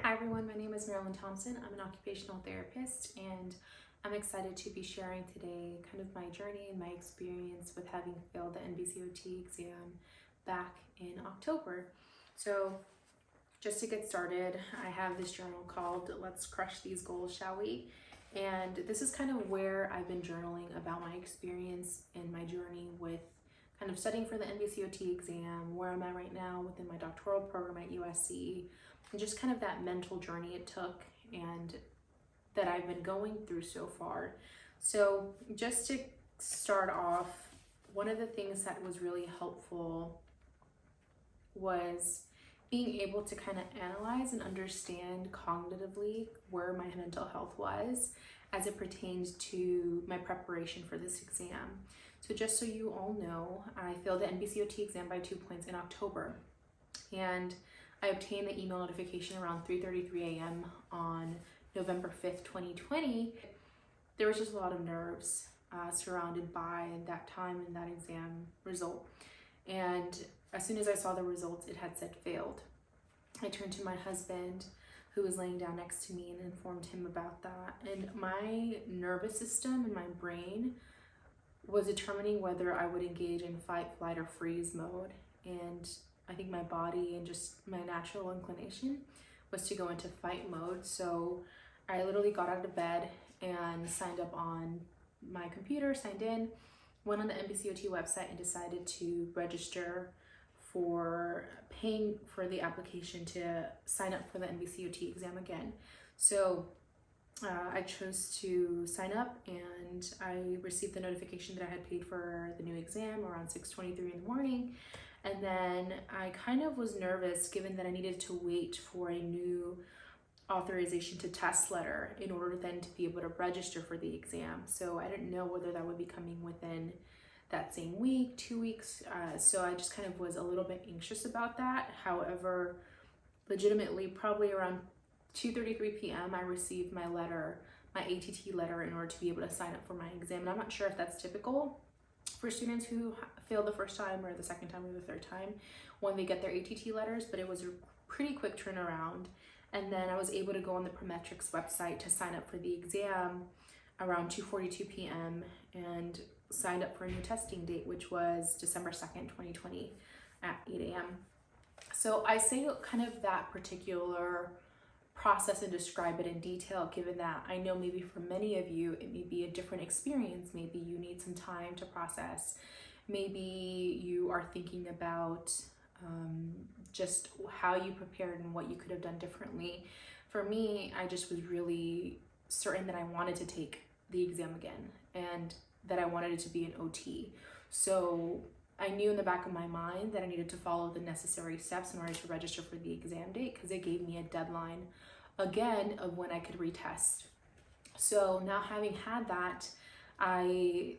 Hi everyone, my name is Marilyn Thompson. I'm an occupational therapist and I'm excited to be sharing today kind of my journey and my experience with having failed the NBCOT exam back in October. So just to get started, I have this journal called Let's Crush These Goals, Shall We? And this is kind of where I've been journaling about my experience and my journey with kind of studying for the NBCOT exam, where I'm at right now within my doctoral program at USC, and just kind of that mental journey it took and that I've been going through so far. So just to start off, one of the things that was really helpful was being able to kind of analyze and understand cognitively where my mental health was as it pertains to my preparation for this exam. So just so you all know, I failed the NBCOT exam by 2 points in October, and I obtained the email notification around 3:33 a.m. on November 5th, 2020. There was just a lot of nerves surrounded by that time and that exam result. And as soon as I saw the results, it had said failed. I turned to my husband, who was laying down next to me, and informed him about that. And my nervous system and my brain was determining whether I would engage in fight, flight, or freeze mode. And I think my body and just my natural inclination was to go into fight mode. So I literally got out of bed and signed up on my computer, signed in, went on the NBCOT website and decided to register for paying for the application to sign up for the NBCOT exam again. So I chose to sign up, and I received the notification that I had paid for the new exam around 6:23 in the morning. And then I kind of was nervous given that I needed to wait for a new authorization to test letter in order then to be able to register for the exam. So I didn't know whether that would be coming within that same week, 2 weeks. So I just kind of was a little bit anxious about that. However, legitimately, probably around 2:33 p.m. I received my letter, my ATT letter, in order to be able to sign up for my exam. And I'm not sure if that's typical for students who fail the first time or the second time or the third time when they get their ATT letters, but it was a pretty quick turnaround. And then I was able to go on the Prometrics website to sign up for the exam around 2:42 p.m. and signed up for a new testing date, which was December 2nd, 2020 at 8 a.m. So I say kind of that particular process and describe it in detail, given that I know maybe for many of you it may be a different experience. Maybe you need some time to process. Maybe you are thinking about just how you prepared and what you could have done differently. For me, I just was really certain that I wanted to take the exam again and that I wanted it to be an OT. So I knew in the back of my mind that I needed to follow the necessary steps in order to register for the exam date, because it gave me a deadline again of when I could retest. So now, having had that, I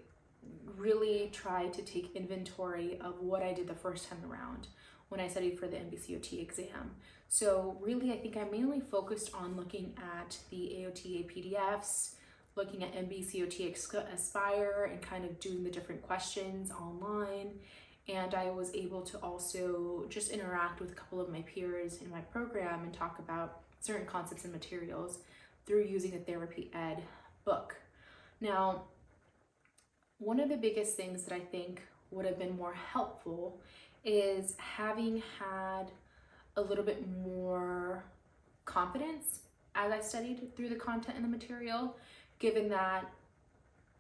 really tried to take inventory of what I did the first time around when I studied for the NBCOT exam. So really, I think I mainly focused on looking at the AOTA PDFs, looking at NBCOT Aspire, and kind of doing the different questions online. And I was able to also just interact with a couple of my peers in my program and talk about certain concepts and materials through using a therapy ed book. Now, one of the biggest things that I think would have been more helpful is having had a little bit more confidence as I studied through the content and the material, given that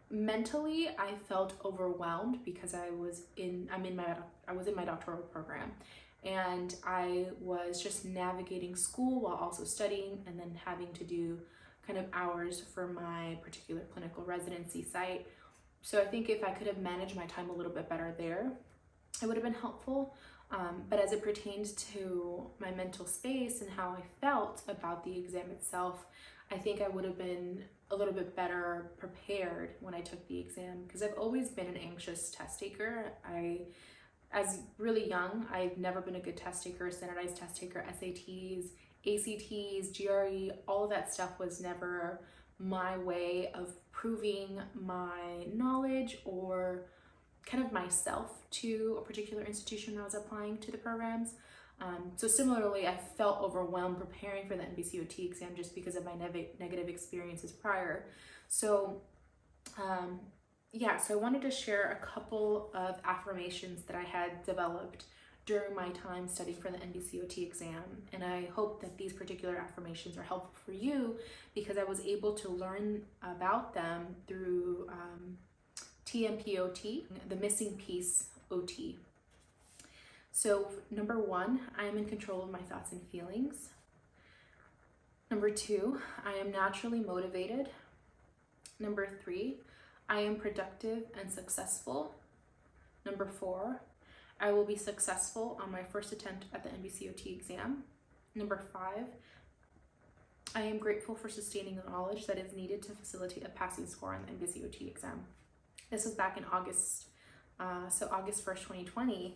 mentally I felt overwhelmed because I was in my doctoral program, and I was just navigating school while also studying, and then having to do kind of hours for my particular clinical residency site. So I think if I could have managed my time a little bit better there, it would have been helpful. But as it pertains to my mental space and how I felt about the exam itself, I think I would have been a little bit better prepared when I took the exam, because I've always been an anxious test taker. As really young, I've never been a good test taker, standardized test taker, SATs, ACTs, GRE, all of that stuff was never my way of proving my knowledge or kind of myself to a particular institution when I was applying to the programs. So similarly, I felt overwhelmed preparing for the NBCOT exam just because of my negative experiences prior. So so I wanted to share a couple of affirmations that I had developed during my time studying for the NBCOT exam. And I hope that these particular affirmations are helpful for you because I was able to learn about them through TMPOT, the missing piece OT. So number 1, I am in control of my thoughts and feelings. Number 2, I am naturally motivated. Number 3, I am productive and successful. Number 4, I will be successful on my first attempt at the NBCOT exam. Number 5, I am grateful for sustaining the knowledge that is needed to facilitate a passing score on the NBCOT exam. This was back in August, August 1st, 2020,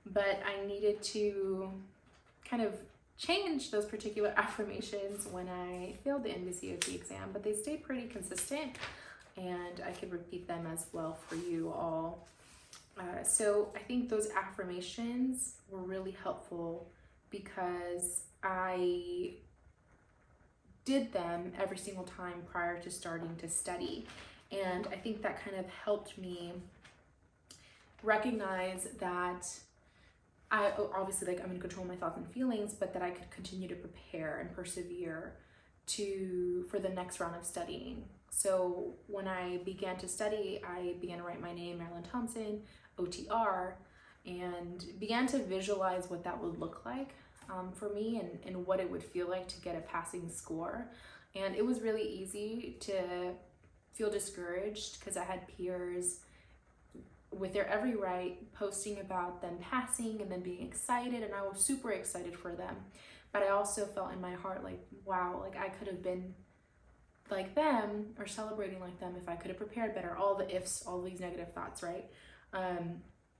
but I needed to kind of change those particular affirmations when I failed the NBCOT exam, but they stayed pretty consistent and I could repeat them as well for you all. So I think those affirmations were really helpful because I did them every single time prior to starting to study. And I think that kind of helped me recognize that I'm in control of my thoughts and feelings, but that I could continue to prepare and persevere for the next round of studying. So when I began to study, I began to write my name, Marilyn Thompson, OTR, and began to visualize what that would look like for me and what it would feel like to get a passing score. And it was really easy to feel discouraged because I had peers with their every right posting about them passing and then being excited, and I was super excited for them. But I also felt in my heart like, wow, like I could have been like them or celebrating like them if I could have prepared better. All the ifs, all these negative thoughts, right?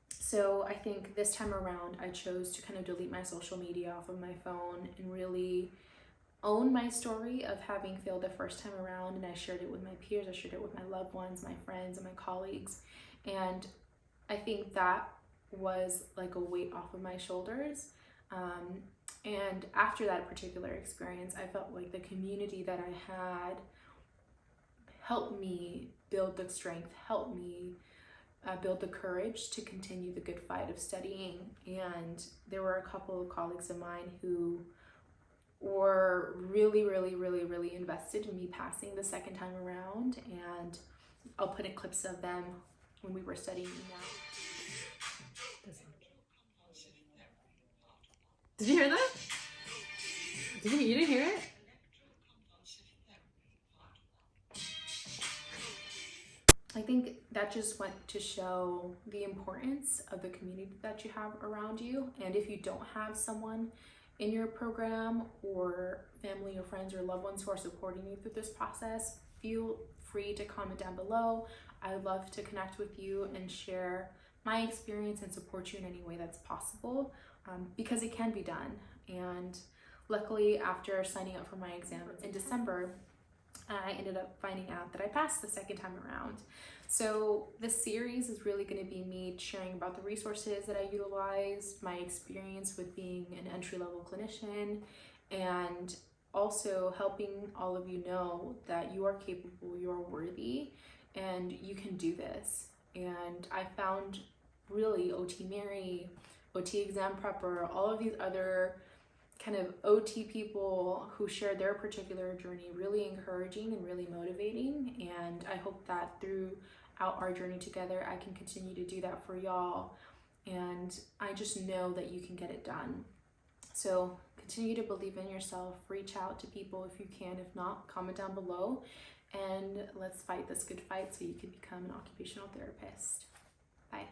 So I think this time around I chose to kind of delete my social media off of my phone and really own my story of having failed the first time around, and I shared it with my peers, I shared it with my loved ones, my friends, and my colleagues. And I think that was like a weight off of my shoulders. And after that particular experience, I felt like the community that I had helped me build the strength, helped me build the courage to continue the good fight of studying. And there were a couple of colleagues of mine who were really, really, really, really invested in me passing the second time around. And I'll put in clips of them when we were studying now. Did you hear that? You didn't hear it? I think that just went to show the importance of the community that you have around you. And if you don't have someone in your program or family or friends or loved ones who are supporting you through this process, feel free to comment down below. I would love to connect with you and share my experience and support you in any way that's possible, because it can be done. And luckily, after signing up for my exam in December, I ended up finding out that I passed the second time around. So this series is really going to be me sharing about the resources that I utilized, my experience with being an entry-level clinician, and also helping all of you know that you are capable, you are worthy, and you can do this. And I found really OT Mary, OT Exam Prepper, all of these other kind of OT people who share their particular journey really encouraging and really motivating. And I hope that throughout our journey together, I can continue to do that for y'all. And I just know that you can get it done. So continue to believe in yourself, reach out to people if you can. If not, comment down below, and let's fight this good fight so you can become an occupational therapist. Bye.